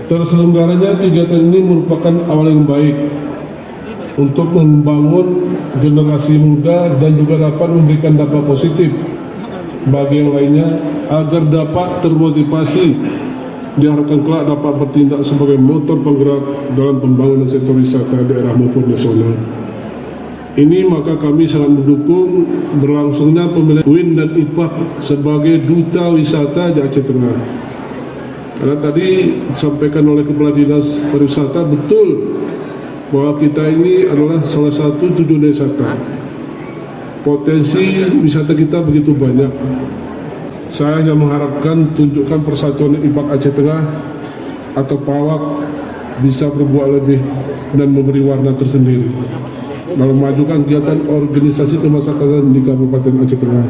Terselenggaranya kegiatan ini merupakan awal yang baik untuk membangun generasi muda dan juga dapat memberikan dampak positif bagi yang lainnya agar dapat termotivasi, diharapkan kelak dapat bertindak sebagai motor penggerak dalam pembangunan sektor wisata daerah maupun nasional. Ini maka kami sangat mendukung berlangsungnya pemilihan UIN dan IPAK sebagai duta wisata di Aceh Tengah. Karena tadi disampaikan oleh Kepala Dinas Pariwisata betul bahwa kita ini adalah salah satu tujuan wisata. Potensi wisata kita begitu banyak. Saya hanya mengharapkan tunjukkan persatuan IPAK Aceh Tengah atau PAWAK bisa berbuat lebih dan memberi warna tersendiri dalam memajukan kegiatan organisasi kemasyarakatan di Kabupaten Aceh Tengah.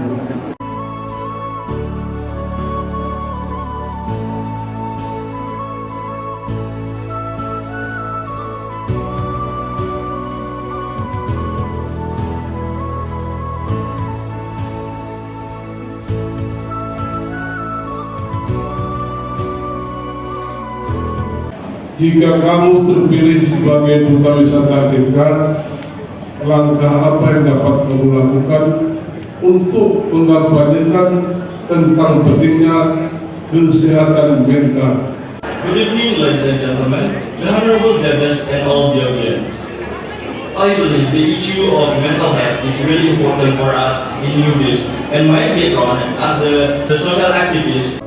Jika kamu terpilih sebagai duta wisata Aceh Tengah, langkah apa yang dapat kamu lakukan untuk mengkampanyekan tentang pentingnya kesehatan mental? Good evening, ladies and gentlemen, the honorable judges and all the audience. I believe the issue of mental health is really important for us in New Days, and my background as the social activist